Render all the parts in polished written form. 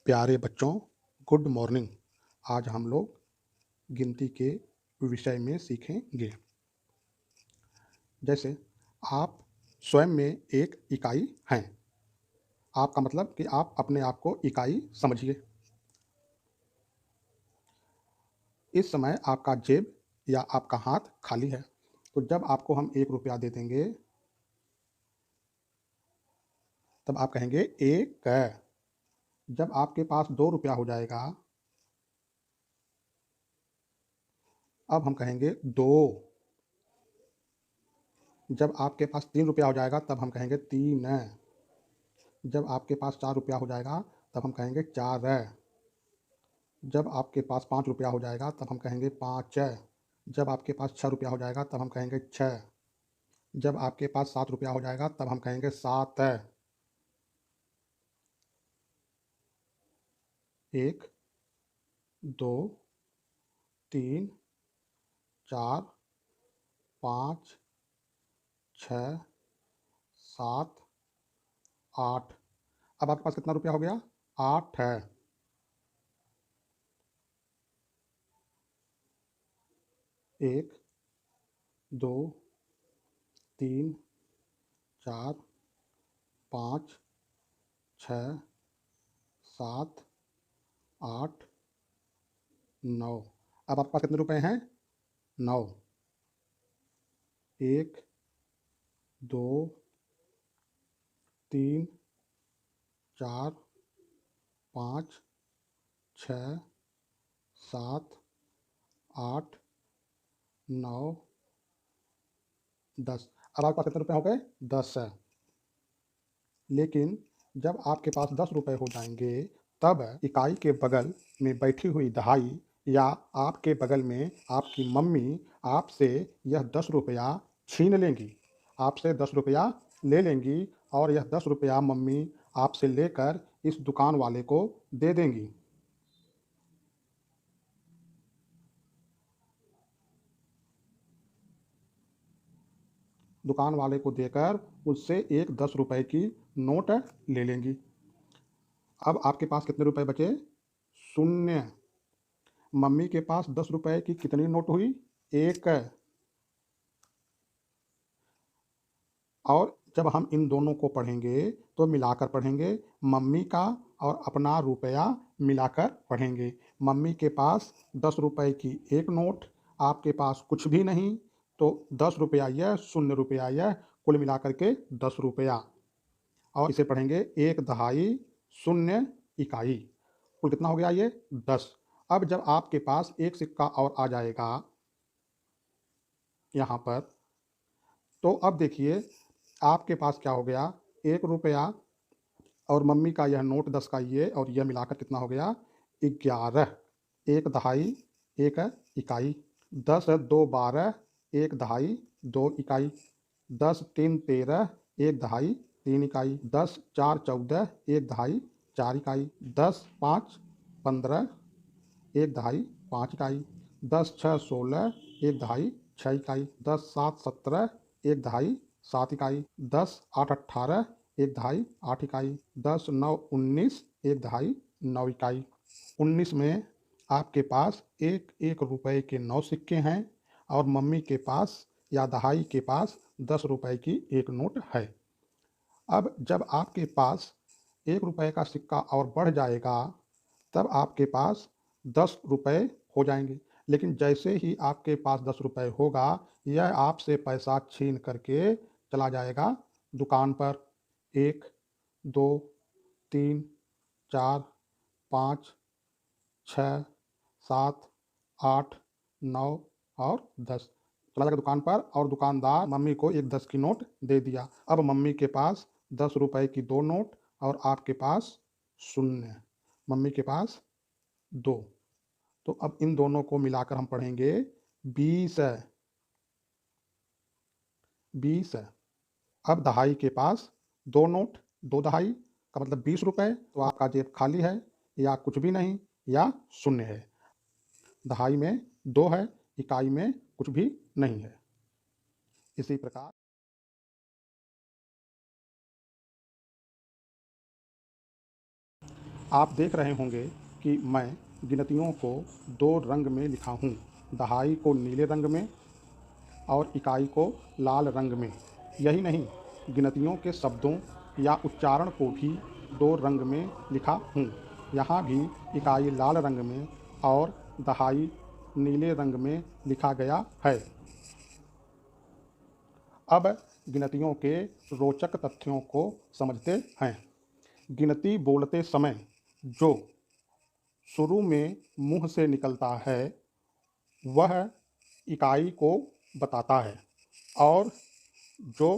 प्यारे बच्चों, good morning. आज हम लोग गिनती के विषय में सीखेंगे। जैसे आप स्वयं में एक इकाई हैं। आपका मतलब कि आप अपने आप को इकाई समझिए। इस समय आपका जेब या आपका हाथ खाली है। तो जब आपको हम ₹1 दे देंगे, तब आप कहेंगे एक। जब आपके पास ₹2 हो जाएगा, अब हम कहेंगे दो। जब आपके पास ₹3 हो जाएगा, तब हम कहेंगे तीन। जब आपके पास ₹4 हो जाएगा, तब हम कहेंगे चार। जब आपके पास ₹5 हो जाएगा, तब हम कहेंगे पाँच। जब आपके पास ₹6 हो जाएगा, तब हम कहेंगे छः। जब आपके पास ₹7 हो जाएगा, तब हम कहेंगे सात। एक, दो, तीन, चार, पाँच, छः, सात, आठ। अब आपके पास कितना रुपया हो गया? आठ है। एक, दो, तीन, चार, पाँच, छः, सात, आठ, नौ। अब आपके पास कितने रुपए हैं? नौ। एक, दो, तीन, चार, पाँच, छः, सात, आठ, नौ, 10। अब आपके पास कितने रुपए हो गए? 10 है। लेकिन जब आपके पास ₹10 हो जाएँगे, तब इकाई के बगल में बैठी हुई दहाई या आपके बगल में आपकी मम्मी आपसे यह ₹10 छीन लेंगी। आपसे ₹10 ले लेंगी और यह ₹10 मम्मी आपसे लेकर इस दुकान वाले को दे देंगी। दुकान वाले को देकर उससे एक ₹10 की नोट ले लेंगी। अब आपके पास कितने रुपए बचे? शून्य। मम्मी के पास ₹10 की कितनी नोट हुई? एक। और जब हम इन दोनों को पढ़ेंगे तो मिलाकर पढ़ेंगे। मम्मी का और अपना रुपया मिलाकर पढ़ेंगे। मम्मी के पास ₹10 की एक नोट, आपके पास कुछ भी नहीं, तो ₹10 यह, ₹0 यह, कुल मिलाकर के ₹10। और इसे पढ़ेंगे एक दहाई, शून्य इकाई। कुल कितना हो गया ये? 10। अब जब आपके पास एक सिक्का और आ जाएगा यहाँ पर, तो अब देखिए आपके पास क्या हो गया? ₹1 और मम्मी का यह नोट 10 का ये और यह मिलाकर कितना हो गया? 11। एक दहाई, एक इकाई। 10 दो 12, एक दहाई, 2 इकाई। 10 3 13, एक दहाई, 3 इकाई। 10 4 14, एक दहाई, 4 इकाई। 10 5 15, एक दहाई, 5 इकाई। 10 6 16, एक दहाई, 6 इकाई। 10 7 17, एक दहाई, 7 इकाई। 10 8 18, एक दहाई, 8 इकाई। 10 9 19, एक दहाई, 9 इकाई। 19 में आपके पास ₹1 के 9 सिक्के हैं और मम्मी के पास या दहाई के पास ₹10 की एक नोट है। अब जब आपके पास ₹1 का सिक्का और बढ़ जाएगा, तब आपके पास ₹10 हो जाएँगे। लेकिन जैसे ही आपके पास ₹10 होगा, यह आपसे पैसा छीन करके चला जाएगा दुकान पर। 1, 2, 3, 4, 5, 6, 7, 8, 9 और 10। चला जाएगा दुकान पर और दुकानदार मम्मी को एक 10 की नोट दे दिया। अब मम्मी के पास ₹10 की 2 नोट और आपके पास शून्य। मम्मी के पास 2। तो अब इन दोनों को मिलाकर हम पढ़ेंगे 20 है। 20 है। अब दहाई के पास 2 नोट, 2 दहाई का मतलब ₹20। तो आपका जेब खाली है या कुछ भी नहीं या शून्य है। दहाई में 2 है, इकाई में कुछ भी नहीं है। इसी प्रकार आप देख रहे होंगे कि मैं गिनतियों को 2 रंग में लिखा हूँ, दहाई को नीले रंग में और इकाई को लाल रंग में। यही नहीं, गिनतियों के शब्दों या उच्चारण को भी 2 रंग में लिखा हूँ। यहाँ भी इकाई लाल रंग में और दहाई नीले रंग में लिखा गया है। अब गिनतियों के रोचक तथ्यों को समझते हैं। गिनती बोलते समय जो शुरू में मुंह से निकलता है वह इकाई को बताता है और जो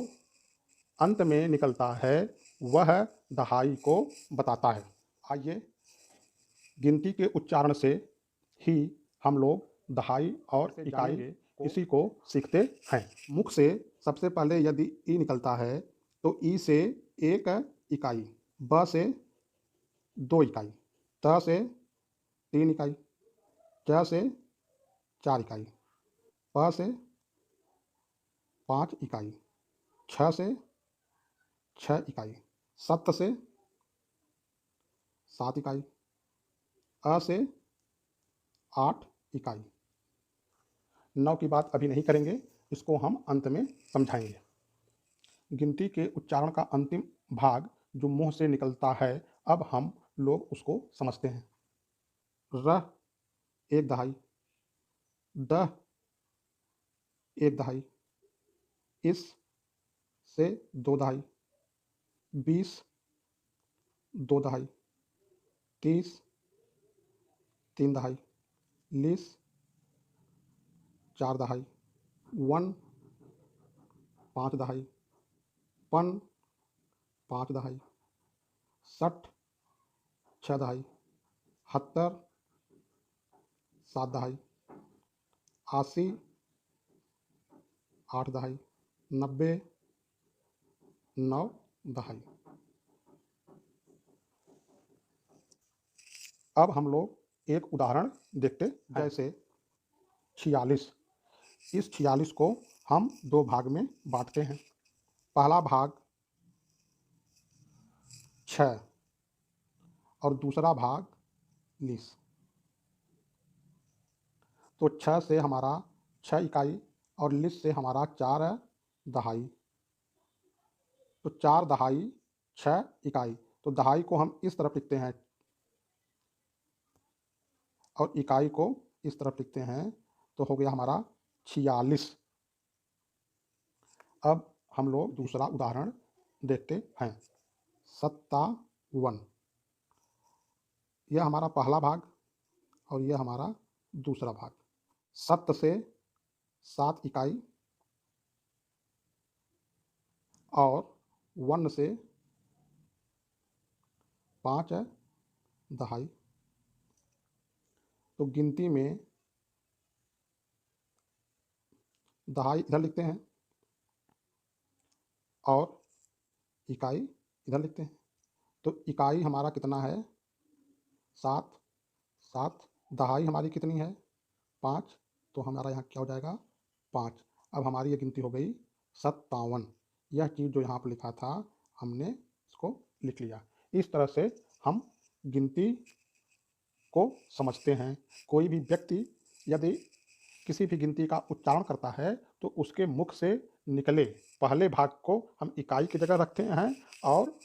अंत में निकलता है वह दहाई को बताता है। आइए गिनती के उच्चारण से ही हम लोग दहाई और इकाई इसी को सीखते हैं। मुख से सबसे पहले यदि ई निकलता है तो ई से 1 इकाई, ब से 2 इकाई, त से 3 इकाई, च से 4 इकाई, प से 5 इकाई, छ से 6 इकाई, सत्त से 7 इकाई, अ से 8 इकाई। 9 की बात अभी नहीं करेंगे, इसको हम अंत में समझाएंगे। गिनती के उच्चारण का अंतिम भाग जो मुंह से निकलता है, अब हम लोग उसको समझते हैं। र 1 दहाई, द 1 दहाई, इस से 2 दहाई, 20 2 दहाई, 30 3 दहाई, लिस 4 दहाई, वन 5 दहाई, पन 5 दहाई, सठ 6 दहाई, 70 7 दहाई, 80 8 दहाई, 90 9 दहाई। अब हम लोग एक उदाहरण देखते हैं, जैसे 46। इस 46 को हम 2 भाग में बांटते हैं। पहला भाग 6 और दूसरा भाग 20। तो 6 से हमारा 6 इकाई और 20 से हमारा 4 दहाई। तो 4 दहाई 6 इकाई। तो दहाई को हम इस तरफ लिखते हैं और इकाई को इस तरफ लिखते हैं, तो हो गया हमारा 46। अब हम लोग दूसरा उदाहरण देखते हैं। 57। यह हमारा पहला भाग और यह हमारा दूसरा भाग। 7 से 7 इकाई और 1 से 5 दहाई। तो गिनती में दहाई इधर लिखते हैं और इकाई इधर लिखते हैं। तो इकाई हमारा कितना है? 7 7। दहाई हमारी कितनी है? 5। तो हमारा यहाँ क्या हो जाएगा? 5। अब हमारी ये गिनती हो गई 57। यह चीज़ जो यहाँ पर लिखा था हमने इसको लिख लिया। इस तरह से हम गिनती को समझते हैं। कोई भी व्यक्ति यदि किसी भी गिनती का उच्चारण करता है तो उसके मुख से निकले पहले भाग को हम इकाई की जगह रखते हैं और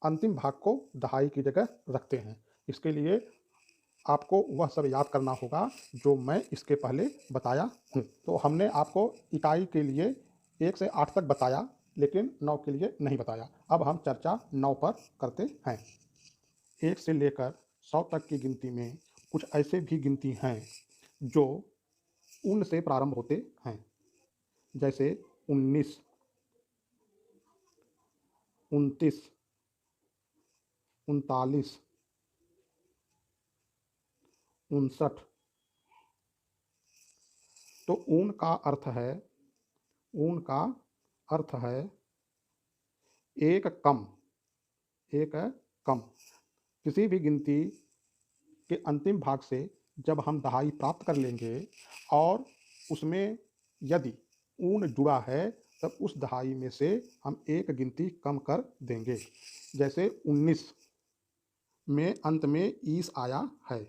अंतिम भाग को दहाई की जगह रखते हैं। इसके लिए आपको वह सब याद करना होगा जो मैं इसके पहले बताया हूँ। तो हमने आपको इकाई के लिए 1 से 8 तक बताया, लेकिन 9 के लिए नहीं बताया। अब हम चर्चा 9 पर करते हैं। 1 से लेकर 100 तक की गिनती में कुछ ऐसे भी गिनती हैं जो उन से प्रारंभ होते हैं, जैसे 19, 29, 39, 59। तो ऊन का अर्थ है, ऊन का अर्थ है एक कम, एक कम। किसी भी गिनती के अंतिम भाग से जब हम दहाई प्राप्त कर लेंगे और उसमें यदि ऊन जुड़ा है तब उस दहाई में से हम एक गिनती कम कर देंगे। जैसे 19, में अंत में ईस आया है,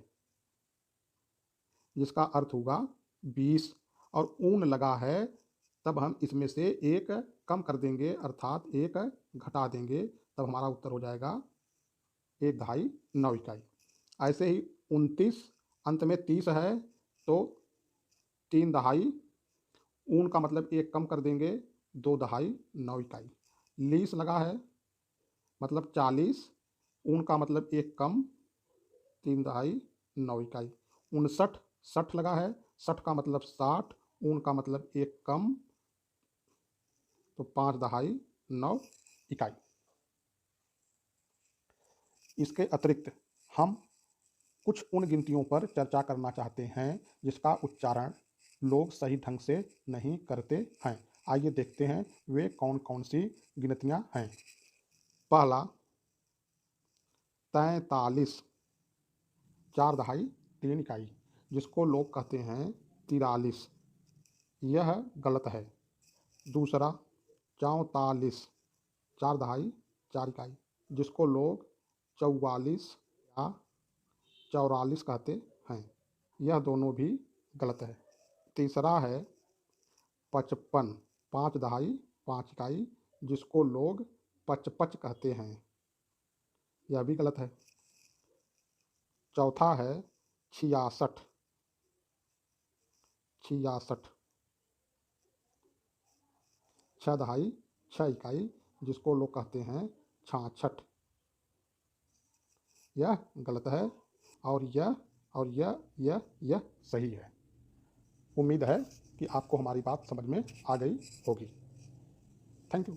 जिसका अर्थ होगा 20, और ऊन लगा है, तब हम इसमें से एक कम कर देंगे अर्थात एक घटा देंगे, तब हमारा उत्तर हो जाएगा 1/2 9 इकाई। ऐसे ही 29 अंत में 30 है तो 3/2, ऊन का मतलब एक कम कर देंगे 2/2 9 इकाई। लीस लगा है मतलब 40, ऊन का मतलब एक कम 3/2 9 इकाई। 59 60 लगा है, 60 का मतलब 60, ऊन का मतलब एक कम तो 5/2 9 इकाई। इसके अतिरिक्त हम कुछ उन गिनतियों पर चर्चा करना चाहते हैं जिसका उच्चारण लोग सही ढंग से नहीं करते हैं। आइए देखते हैं वे कौन कौन सी गिनतियां हैं। पहला 43 4/2 3 इकाई, जिसको लोग कहते हैं 43, यह गलत है। दूसरा 44 4/2 4 इकाई, जिसको लोग 44 या 44 कहते हैं, यह दोनों भी गलत है। तीसरा है 55 5/2 5 इकाई, जिसको लोग पचपच कहते हैं, यह भी गलत है। चौथा है 66 66 6/2 6 इकाई, जिसको लोग कहते हैं 66, यह गलत है। और यह सही है। उम्मीद है कि आपको हमारी बात समझ में आ गई होगी। Thank you.